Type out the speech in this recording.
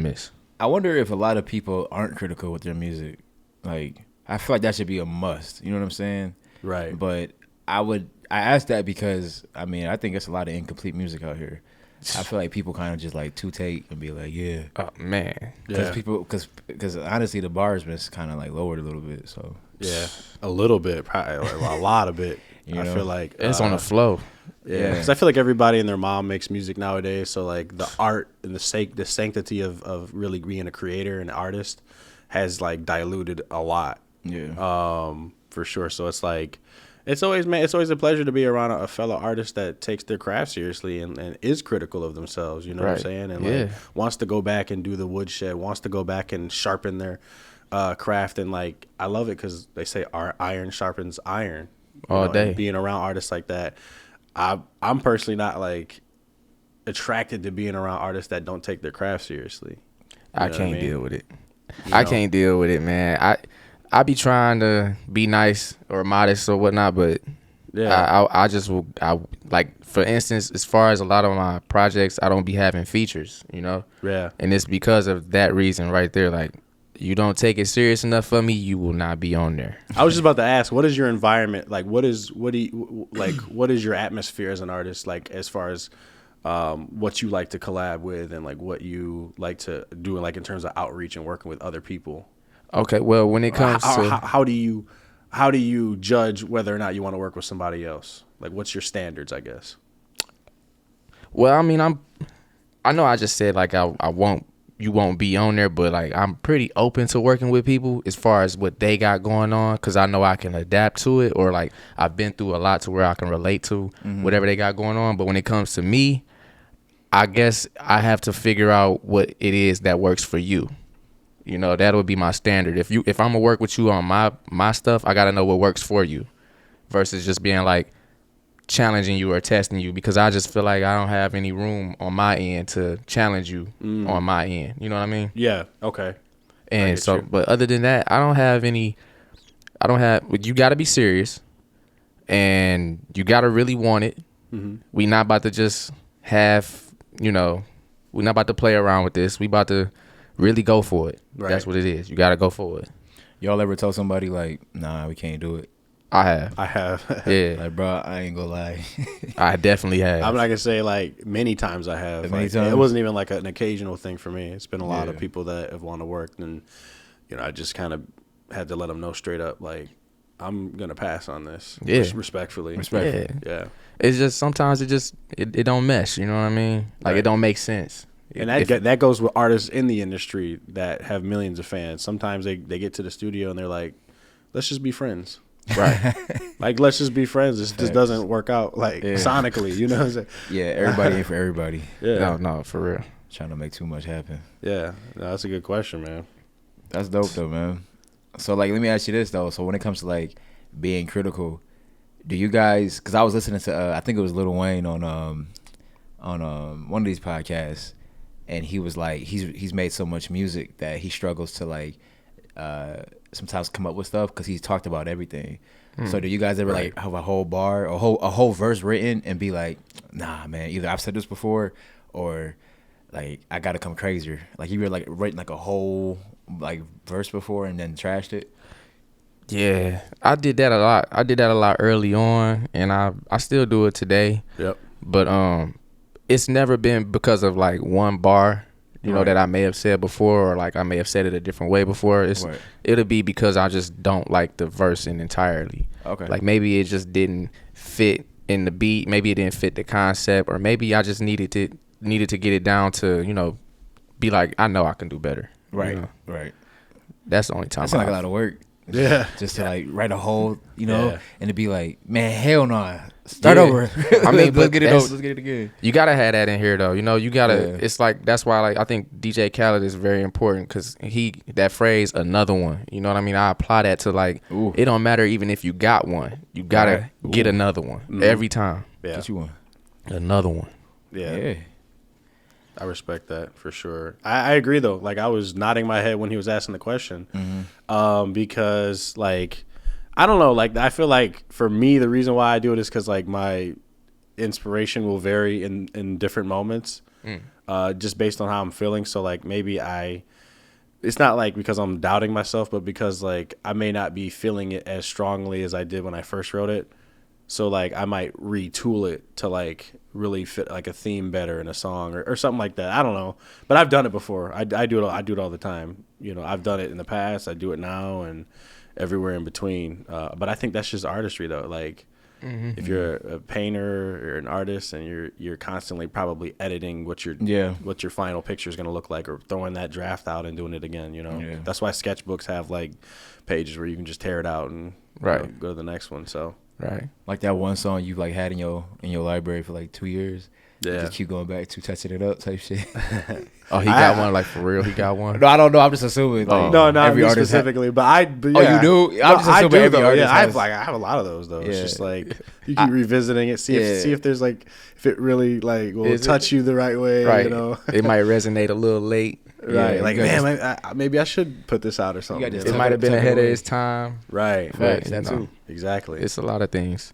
miss. I wonder if a lot of people aren't critical with their music. Like, I feel like that should be a must. You know what I'm saying? Right. But I asked that because, I mean, I think it's a lot of incomplete music out here. I feel like people kind of just like take and be like, yeah. Oh man. Because honestly, the bar has been kind of like lowered a little bit. So yeah, a little bit, probably a lot of it. I feel like it's on the flow. Yeah, because I feel like everybody and their mom makes music nowadays. So like the art and the sanctity of really being a creator and artist has like diluted a lot. Yeah. For sure. So it's like. It's always a pleasure to be around a fellow artist that takes their craft seriously and is critical of themselves, you know what I'm saying? And like wants to go back and do the woodshed, wants to go back and sharpen their craft. And like, I love it because they say iron sharpens iron. All day. And being around artists like that, I'm personally not like attracted to being around artists that don't take their craft seriously. I can't deal with it. I can't deal with it, man. I be trying to be nice or modest or whatnot, but I just will. Like, for instance, as far as a lot of my projects, I don't be having features, you know? Yeah. And it's because of that reason right there. Like, you don't take it serious enough for me, you will not be on there. I was just about to ask, what is your environment? Like, what is your atmosphere as an artist? Like, as far as what you like to collab with and like what you like to do, like in terms of outreach and working with other people. Okay, well, when it comes to how do you judge whether or not you want to work with somebody else? Like, what's your standards, I guess? Well, I mean, I know I just said like you won't be on there, but like I'm pretty open to working with people as far as what they got going on, because I know I can adapt to it, or like I've been through a lot to where I can relate to whatever they got going on. But when it comes to me, I guess I have to figure out what it is that works for you. You know, that would be my standard. If I'm gonna work with you on my stuff, I gotta know what works for you, versus just being like challenging you or testing you, because I just feel like I don't have any room on my end to challenge you on my end. You know what I mean? Yeah. Okay. And so, but other than that, you gotta be serious, and you gotta really want it. We not about to just we're not about to play around with this. We about to really go for it. Right. That's what it is. You got to go for it. Y'all ever tell somebody like, nah, we can't do it? I have. Yeah. Like, bro, I ain't gonna lie. I definitely have. I'm not gonna say like many times I have. Many like, times? It wasn't even like an occasional thing for me. It's been a lot of people that have wanted to work, and I just kind of had to let them know straight up, like, I'm gonna pass on this. Yeah. Respectfully. Yeah. It's just sometimes it don't mesh. You know what I mean? Like, it don't make sense. And that goes with artists in the industry that have millions of fans. Sometimes they get to the studio and they're like, let's just be friends. Right. Like, let's just be friends. This just doesn't work out, like, sonically, you know what I'm saying? Yeah, everybody ain't for everybody. Yeah. No, for real. Trying to make too much happen. Yeah. No, that's a good question, man. That's dope, though, man. So, like, let me ask you this, though. So, when it comes to, like, being critical, do you guys, because I was listening to, I think it was Lil Wayne on one of these podcasts, and he was like, he's made so much music that he struggles to like sometimes come up with stuff because he's talked about everything. So do you guys ever like have a whole bar or a whole verse written and be like, nah, man, either I've said this before or like I gotta come crazier? Like you were like writing like a whole like verse before and then trashed it? Yeah, I did that a lot early on, and I still do it today. Yep. But it's never been because of like one bar, you know, that I may have said before, or like I may have said it a different way before. It'll be because I just don't like the verse entirely. Okay. Like maybe it just didn't fit in the beat, maybe it didn't fit the concept, or maybe I just needed to get it down to, you know, be like, I know I can do better. Right. You know? Right. That's the only time. That's like a lot of work. Yeah. Just to like write a whole, you know, and to be like, man, hell no. Start over. I mean, let's get it over. Let's get it again. You gotta have that in here, though. You know, you gotta. It's like that's why, like, I think DJ Khaled is very important because that phrase, another one. You know what I mean? I apply that to like, it don't matter even if you got one, you gotta get another one every time. Yeah. Get you one. Another one. Yeah. I respect that for sure. I agree though. Like I was nodding my head when he was asking the question, because like I don't know. Like I feel like for me, the reason why I do it is because like my inspiration will vary in different moments. just based on how I'm feeling. So like maybe it's not like because I'm doubting myself, but because like I may not be feeling it as strongly as I did when I first wrote it. So like I might retool it to like really fit like a theme better in a song or something like that. I don't know, but I've done it before. I do it. I do it all the time. You know, I've done it in the past. I do it now and everywhere in between. But I think that's just artistry though. Like if you're a painter or an artist and you're constantly probably editing what your final picture is going to look like or throwing that draft out and doing it again. You know, that's why sketchbooks have like pages where you can just tear it out and go to the next one. So. Right. Like that one song you like had in your library for like 2 years. Yeah. Just keep going back to touching it up type shit. Oh, he got one like for real. He got one. No, I don't know. I'm just assuming. Like, no, every artist specifically, but yeah. Oh, you do? I'm just assuming every artist has. I have a lot of those though. Yeah. It's just like you keep revisiting it, see if there's like if it really like will touch you the right way. Right. You know, it might resonate a little late. Right, like man, maybe I should put this out or something. It might have been ahead of its time. Right, that too. Exactly. It's a lot of things.